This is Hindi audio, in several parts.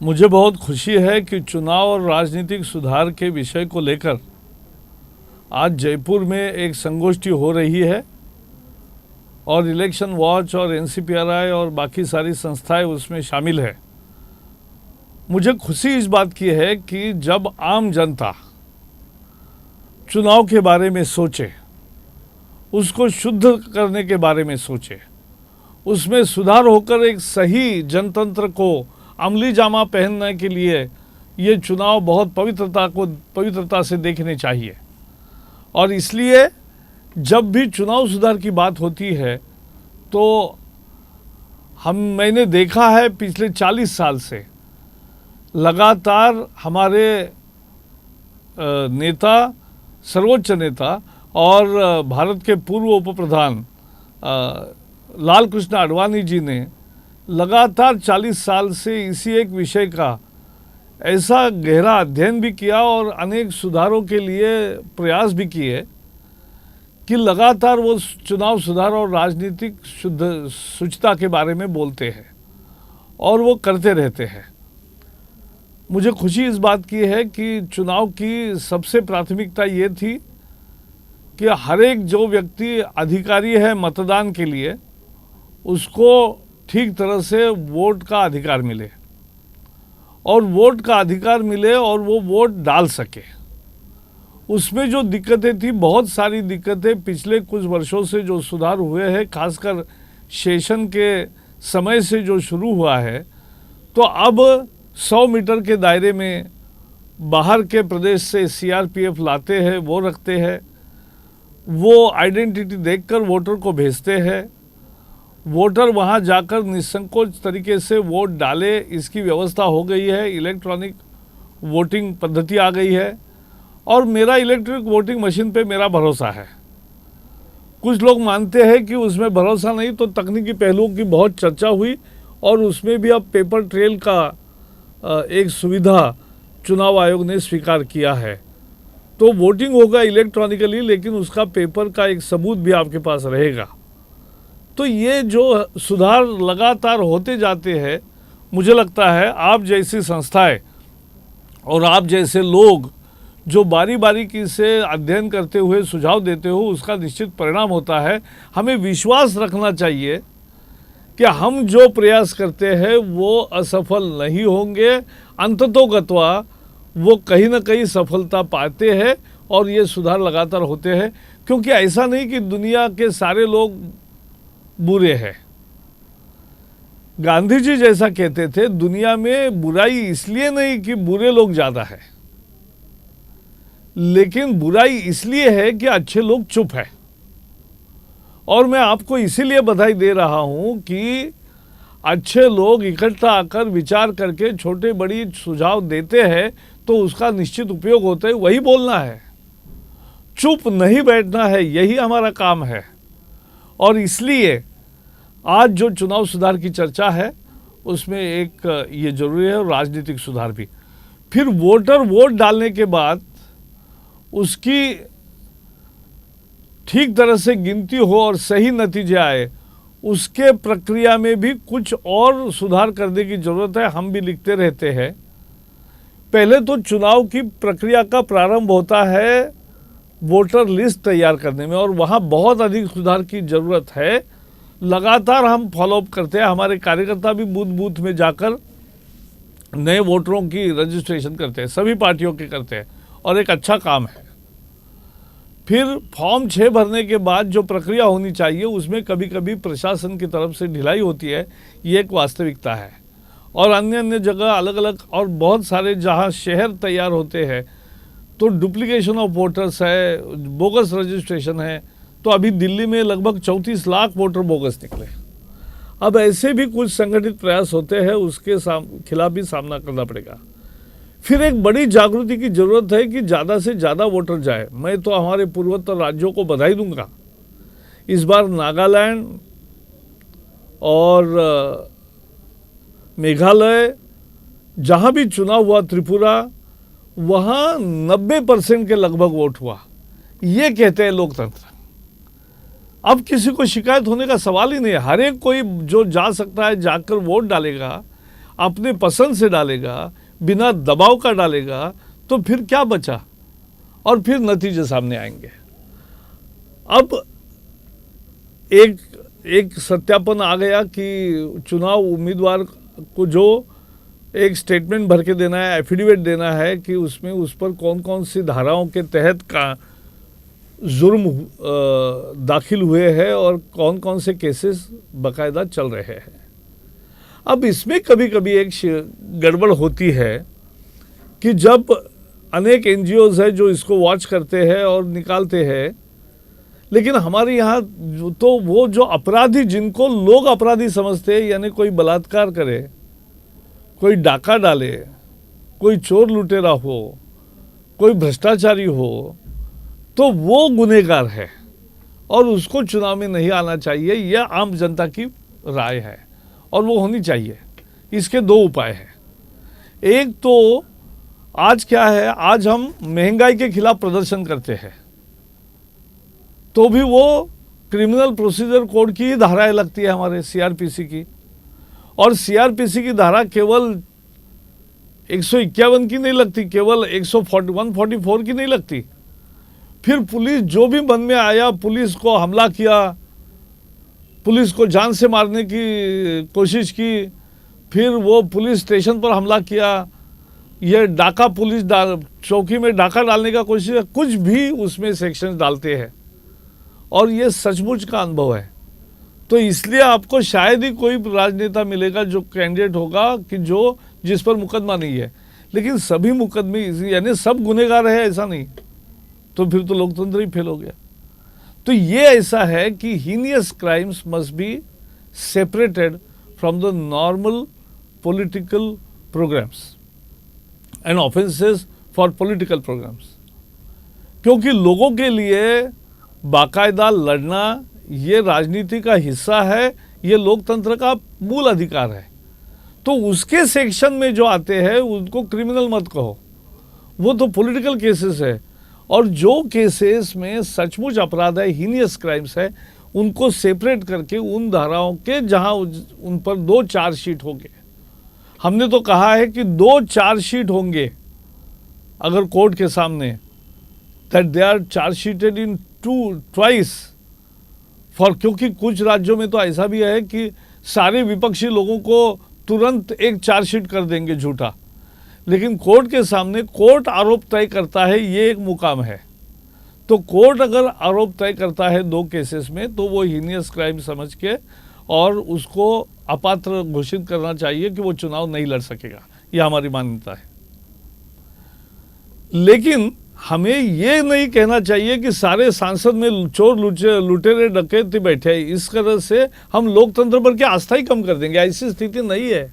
मुझे बहुत खुशी है कि चुनाव और राजनीतिक सुधार के विषय को लेकर आज जयपुर में एक संगोष्ठी हो रही है और इलेक्शन वॉच और एनसीपीआरआई और बाकी सारी संस्थाएं उसमें शामिल है। मुझे खुशी इस बात की है कि जब आम जनता चुनाव के बारे में सोचे, उसको शुद्ध करने के बारे में सोचे, उसमें सुधार होकर एक सही जनतंत्र को अमली जामा पहनने के लिए ये चुनाव बहुत पवित्रता से देखने चाहिए। और इसलिए जब भी चुनाव सुधार की बात होती है तो मैंने देखा है पिछले 40 साल से लगातार हमारे नेता, सर्वोच्च नेता और भारत के पूर्व उप प्रधान लाल कृष्ण आडवाणी जी ने लगातार 40 साल से इसी एक विषय का ऐसा गहरा अध्ययन भी किया और अनेक सुधारों के लिए प्रयास भी किए कि लगातार वो चुनाव सुधार और राजनीतिक शुचिता के बारे में बोलते हैं और वो करते रहते हैं। मुझे खुशी इस बात की है कि चुनाव की सबसे प्राथमिकता ये थी कि हर एक जो व्यक्ति अधिकारी है मतदान के लिए, उसको ठीक तरह से वोट का अधिकार मिले और वोट का अधिकार मिले और वो वोट डाल सके। उसमें जो दिक्कतें थी, बहुत सारी दिक्कतें पिछले कुछ वर्षों से जो सुधार हुए हैं, खासकर सेशन के समय से जो शुरू हुआ है, तो अब 100 मीटर के दायरे में बाहर के प्रदेश से सीआरपीएफ लाते हैं, वो रखते हैं, वो आइडेंटिटी देखकर वोटर को भेजते हैं, वोटर वहां जाकर निसंकोच तरीके से वोट डाले, इसकी व्यवस्था हो गई है। इलेक्ट्रॉनिक वोटिंग पद्धति आ गई है और मेरा इलेक्ट्रिक वोटिंग मशीन पे मेरा भरोसा है। कुछ लोग मानते हैं कि उसमें भरोसा नहीं, तो तकनीकी पहलुओं की बहुत चर्चा हुई और उसमें भी अब पेपर ट्रेल का एक सुविधा चुनाव आयोग ने स्वीकार किया है। तो वोटिंग होगा इलेक्ट्रॉनिकली, लेकिन उसका पेपर का एक सबूत भी आपके पास रहेगा। तो ये जो सुधार लगातार होते जाते हैं, मुझे लगता है आप जैसी संस्थाएं और आप जैसे लोग जो बारी बारीकी से अध्ययन करते हुए सुझाव देते हो, उसका निश्चित परिणाम होता है। हमें विश्वास रखना चाहिए कि हम जो प्रयास करते हैं वो असफल नहीं होंगे, अंततोगत्वा वो कहीं ना कहीं सफलता पाते हैं और ये सुधार लगातार होते हैं। क्योंकि ऐसा नहीं कि दुनिया के सारे लोग बुरे हैं। गांधी जी जैसा कहते थे, दुनिया में बुराई इसलिए नहीं कि बुरे लोग ज्यादा है, लेकिन बुराई इसलिए है कि अच्छे लोग चुप है। और मैं आपको इसीलिए बधाई दे रहा हूं कि अच्छे लोग इकट्ठा आकर विचार करके छोटे बड़ी सुझाव देते हैं, तो उसका निश्चित उपयोग होता है। वही बोलना है, चुप नहीं बैठना है, यही हमारा काम है। और इसलिए आज जो चुनाव सुधार की चर्चा है उसमें एक ये जरूरी है, और राजनीतिक सुधार भी। फिर वोटर वोट डालने के बाद उसकी ठीक तरह से गिनती हो और सही नतीजे आए, उसके प्रक्रिया में भी कुछ और सुधार करने की जरूरत है। हम भी लिखते रहते हैं। पहले तो चुनाव की प्रक्रिया का प्रारंभ होता है वोटर लिस्ट तैयार करने में, और वहाँ बहुत अधिक सुधार की ज़रूरत है। लगातार हम फॉलोअप करते हैं, हमारे कार्यकर्ता भी बूथ बूथ में जाकर नए वोटरों की रजिस्ट्रेशन करते हैं, सभी पार्टियों के करते हैं, और एक अच्छा काम है। फिर फॉर्म 6 भरने के बाद जो प्रक्रिया होनी चाहिए, उसमें कभी कभी प्रशासन की तरफ से ढिलाई होती है, ये एक वास्तविकता है। और अन्य अन्य जगह अलग अलग और बहुत सारे जहाँ शहर तैयार होते हैं तो डुप्लीकेशन ऑफ वोटर्स है, बोगस रजिस्ट्रेशन है। तो अभी दिल्ली में लगभग 34 लाख वोटर बोगस निकले। अब ऐसे भी कुछ संगठित प्रयास होते हैं, उसके खिलाफ भी सामना करना पड़ेगा। फिर एक बड़ी जागृति की जरूरत है कि ज़्यादा से ज़्यादा वोटर जाए। मैं तो हमारे पूर्वोत्तर राज्यों को बधाई दूंगा। इस बार नागालैंड और मेघालय, जहाँ भी चुनाव हुआ, त्रिपुरा, वहाँ 90% के लगभग वोट हुआ। ये कहते हैं लोकतंत्र। अब किसी को शिकायत होने का सवाल ही नहीं है। हर एक कोई जो जा सकता है जाकर वोट डालेगा। अपने पसंद से डालेगा, बिना दबाव का डालेगा, तो फिर क्या बचा, और फिर नतीजे सामने आएंगे। अब एक सत्यापन आ गया कि चुनाव उम्मीदवार को जो एक स्टेटमेंट भर के देना है, एफिडेविट देना है कि उसमें उस पर कौन कौन सी धाराओं के तहत का जुर्म दाखिल हुए हैं और कौन कौन से केसेस बाकायदा चल रहे हैं। अब इसमें कभी कभी एक गड़बड़ होती है कि जब अनेक एनजीओज है जो इसको वॉच करते हैं और निकालते हैं, लेकिन हमारे यहाँ तो वो जो अपराधी जिनको लोग अपराधी समझते हैं, यानी कोई बलात्कार करे, कोई डाका डाले, कोई चोर लुटेरा हो, कोई भ्रष्टाचारी हो, तो वो गुनहगार है और उसको चुनाव में नहीं आना चाहिए। यह आम जनता की राय है और वो होनी चाहिए। इसके दो उपाय हैं। एक तो आज क्या है, आज हम महंगाई के खिलाफ प्रदर्शन करते हैं तो भी वो क्रिमिनल प्रोसीजर कोड की ही धाराएं लगती है हमारे सीआरपीसी की, और सीआरपीसी की धारा केवल 151 की नहीं लगती, केवल 144 की नहीं लगती। फिर पुलिस जो भी मन में आया, पुलिस को हमला किया, पुलिस को जान से मारने की कोशिश की, फिर वो पुलिस स्टेशन पर हमला किया, ये डाका पुलिस चौकी में डाका डालने का कोशिश, कुछ भी उसमें सेक्शन डालते हैं और ये सचमुच का अनुभव है। तो इसलिए आपको शायद ही कोई राजनेता मिलेगा जो कैंडिडेट होगा कि जो जिस पर मुकदमा नहीं है, लेकिन सभी मुकदमे यानी सब गुनहगार है ऐसा नहीं, तो फिर तो लोकतंत्र ही फेल हो गया। तो ये ऐसा है कि heinous crimes must be separated from the normal political programs and offences for political programs, क्योंकि लोगों के लिए बाकायदा लड़ना ये राजनीति का हिस्सा है, ये लोकतंत्र का मूल अधिकार है। तो उसके सेक्शन में जो आते हैं उनको क्रिमिनल मत कहो, वो तो पॉलिटिकल केसेस है, और जो केसेस में सचमुच अपराध है, हीनियस क्राइम्स है, उनको सेपरेट करके उन धाराओं के जहां उन पर 2 चार्जशीट होंगे। हमने तो कहा है कि 2 चार्जशीट होंगे अगर कोर्ट के सामने, that they are chargesheeted in twice for, क्योंकि कुछ राज्यों में तो ऐसा भी है कि सारे विपक्षी लोगों को तुरंत एक चार्जशीट कर देंगे झूठा, लेकिन कोर्ट के सामने कोर्ट आरोप तय करता है, ये एक मुकाम है। तो कोर्ट अगर आरोप तय करता है 2 केसेस में, तो वो हीनियस क्राइम समझ के और उसको अपात्र घोषित करना चाहिए कि वो चुनाव नहीं लड़ सकेगा, ये हमारी मान्यता है। लेकिन हमें ये नहीं कहना चाहिए कि सारे सांसद में चोर लुटेरे डकैती बैठे हैं, इस तरह से हम लोकतंत्र पर क्या आस्था ही कम कर देंगे, ऐसी स्थिति नहीं है।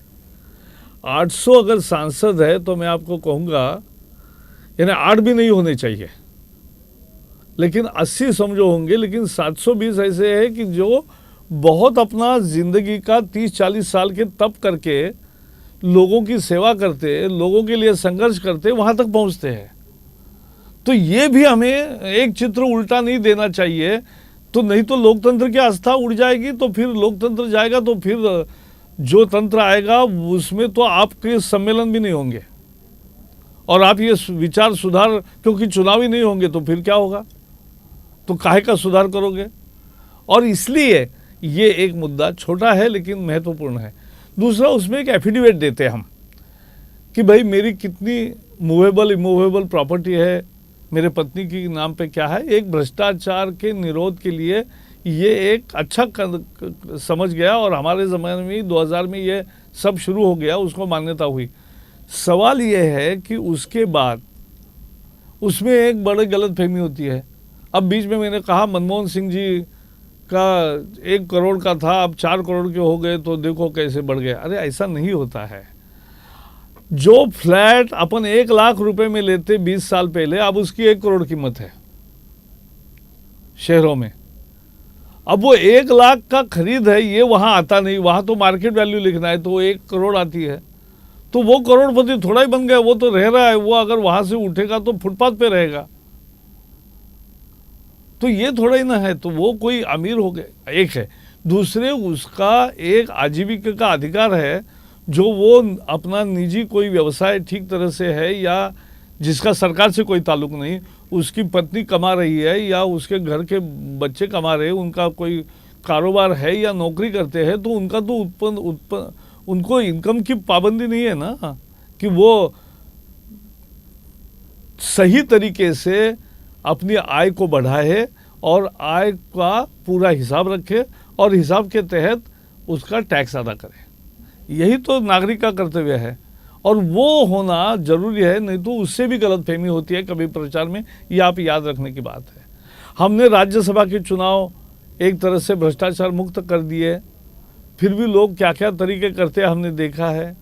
800 अगर सांसद है तो मैं आपको कहूँगा, यानी 8 भी नहीं होने चाहिए, लेकिन 80 समझो होंगे, लेकिन 720 ऐसे है कि जो बहुत अपना जिंदगी का 30-40 साल के तप करके लोगों की सेवा करते, लोगों के लिए संघर्ष करते, वहाँ तक पहुँचते हैं। तो ये भी हमें एक चित्र उल्टा नहीं देना चाहिए, तो नहीं तो लोकतंत्र की आस्था उड़ जाएगी, तो फिर लोकतंत्र जाएगा, तो फिर जो तंत्र आएगा उसमें तो आपके सम्मेलन भी नहीं होंगे और आप ये विचार सुधार, क्योंकि चुनाव ही नहीं होंगे तो फिर क्या होगा, तो काहे का सुधार करोगे। और इसलिए ये एक मुद्दा छोटा है लेकिन महत्वपूर्ण है। दूसरा, उसमें एक एफिडेविट देते हैं हम कि भाई मेरी कितनी मूवेबल इमूवेबल प्रॉपर्टी है, मेरे पत्नी की नाम पे क्या है। एक भ्रष्टाचार के निरोध के लिए ये एक अच्छा समझ गया, और हमारे ज़माने में 2000 में ये सब शुरू हो गया, उसको मान्यता हुई। सवाल ये है कि उसके बाद उसमें एक बड़ी गलतफहमी होती है। अब बीच में मैंने कहा मनमोहन सिंह जी का 1 करोड़ का था, अब 4 करोड़ के हो गए, तो देखो कैसे बढ़ गए। अरे ऐसा नहीं होता है। जो फ्लैट अपन 1 लाख रुपए में लेते 20 साल पहले, अब उसकी 1 करोड़ कीमत है शहरों में। अब वो 1 लाख का खरीद है, ये वहाँ आता नहीं, वहाँ तो मार्केट वैल्यू लिखना है, तो वो 1 करोड़ आती है। तो वो करोड़पति थोड़ा ही बन गया, वो तो रह रहा है, वो अगर वहाँ से उठेगा तो फुटपाथ पे रहेगा, तो ये थोड़ा ही ना है, तो वो कोई अमीर हो गए। एक है। दूसरे, उसका एक आजीविका का अधिकार है, जो वो अपना निजी कोई व्यवसाय ठीक तरह से है या जिसका सरकार से कोई ताल्लुक नहीं, उसकी पत्नी कमा रही है या उसके घर के बच्चे कमा रहे हैं, उनका कोई कारोबार है या नौकरी करते हैं, तो उनका तो उनको इनकम की पाबंदी नहीं है ना, कि वो सही तरीके से अपनी आय को बढ़ाए और आय का पूरा हिसाब रखे और हिसाब के तहत उसका टैक्स अदा करे। यही तो नागरिक का कर्तव्य है और वो होना जरूरी है, नहीं तो उससे भी गलतफहमी होती है कभी प्रचार में। ये आप याद रखने की बात है। हमने राज्यसभा के चुनाव एक तरह से भ्रष्टाचार मुक्त कर दिए, फिर भी लोग क्या क्या तरीके करते हैं हमने देखा है।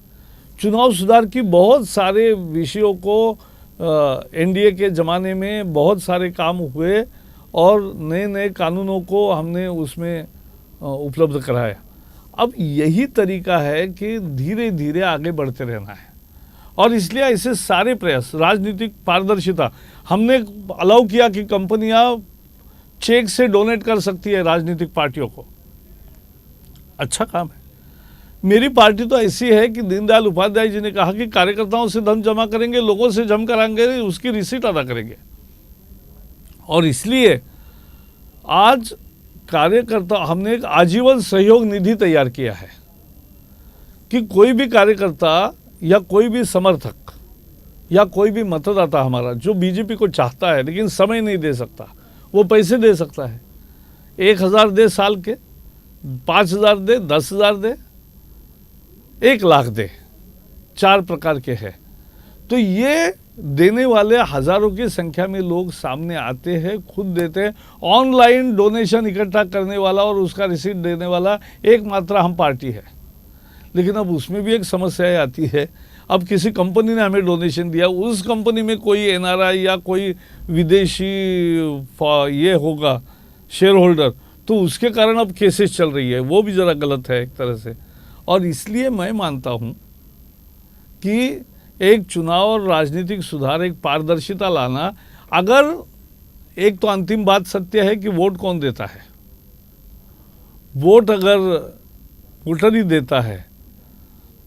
चुनाव सुधार की बहुत सारे विषयों को एनडीए के ज़माने में बहुत सारे काम हुए और नए नए कानूनों को हमने उसमें उपलब्ध कराया। अब यही तरीका है कि धीरे धीरे आगे बढ़ते रहना है और इसलिए ऐसे सारे प्रयास, राजनीतिक पारदर्शिता, हमने अलाउ किया कि कंपनियां चेक से डोनेट कर सकती है राजनीतिक पार्टियों को। अच्छा काम है। मेरी पार्टी तो ऐसी है कि दीनदयाल उपाध्याय जी ने कहा कि कार्यकर्ताओं से धन जमा करेंगे, लोगों से जम कराएंगे, उसकी रिसीट अदा करेंगे। और इसलिए आज कार्यकर्ता, हमने एक आजीवन सहयोग निधि तैयार किया है कि कोई भी कार्यकर्ता या कोई भी समर्थक या कोई भी मतदाता हमारा जो बीजेपी को चाहता है लेकिन समय नहीं दे सकता, वो पैसे दे सकता है। 1,000 दे साल के, 5,000 दे, 10,000 दे, 1 लाख दे, 4 प्रकार के हैं। तो ये देने वाले हजारों की संख्या में लोग सामने आते हैं, खुद देते हैं। ऑनलाइन डोनेशन इकट्ठा करने वाला और उसका रिसीट देने वाला एकमात्र हम पार्टी है। लेकिन अब उसमें भी एक समस्या आती है। अब किसी कंपनी ने हमें डोनेशन दिया, उस कंपनी में कोई एनआरआई या कोई विदेशी ये होगा शेयर होल्डर, तो उसके कारण अब केसेस चल रही है, वो भी ज़रा गलत है एक तरह से। और इसलिए मैं मानता हूँ कि एक चुनाव और राजनीतिक सुधार, एक पारदर्शिता लाना, अगर एक तो अंतिम बात सत्य है कि वोट कौन देता है, वोट अगर वोटर ही देता है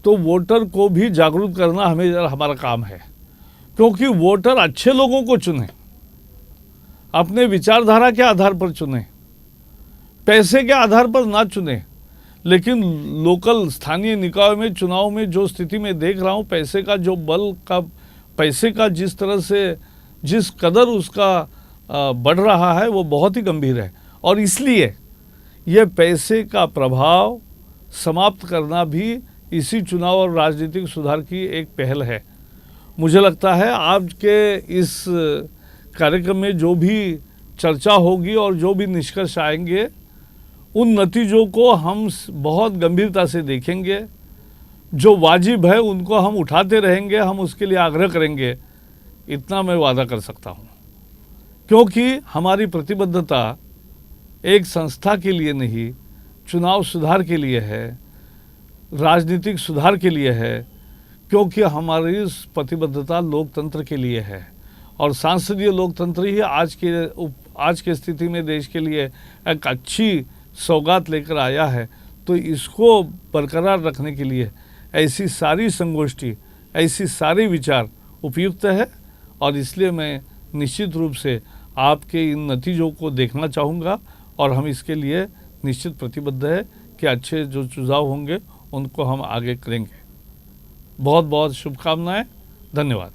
तो वोटर को भी जागरूक करना हमारा काम है। क्योंकि वोटर अच्छे लोगों को चुने, अपने विचारधारा के आधार पर चुने, पैसे के आधार पर ना चुने। लेकिन लोकल स्थानीय निकाय में चुनाव में जो स्थिति में देख रहा हूँ, पैसे का जो बल का, पैसे का जिस तरह से जिस कदर उसका बढ़ रहा है वो बहुत ही गंभीर है। और इसलिए ये पैसे का प्रभाव समाप्त करना भी इसी चुनाव और राजनीतिक सुधार की एक पहल है। मुझे लगता है आज के इस कार्यक्रम में जो भी चर्चा होगी और जो भी निष्कर्ष आएंगे, उन नतीजों को हम बहुत गंभीरता से देखेंगे। जो वाजिब है उनको हम उठाते रहेंगे, हम उसके लिए आग्रह करेंगे, इतना मैं वादा कर सकता हूँ। क्योंकि हमारी प्रतिबद्धता एक संस्था के लिए नहीं, चुनाव सुधार के लिए है, राजनीतिक सुधार के लिए है। क्योंकि हमारी प्रतिबद्धता लोकतंत्र के लिए है और सांसदीय लोकतंत्र ही आज के स्थिति में देश के लिए एक अच्छी सौगात लेकर आया है। तो इसको बरकरार रखने के लिए ऐसी सारी संगोष्ठी, ऐसी सारे विचार उपयुक्त है। और इसलिए मैं निश्चित रूप से आपके इन नतीजों को देखना चाहूँगा और हम इसके लिए निश्चित प्रतिबद्ध है कि अच्छे जो सुझाव होंगे उनको हम आगे करेंगे। बहुत बहुत शुभकामनाएं। धन्यवाद।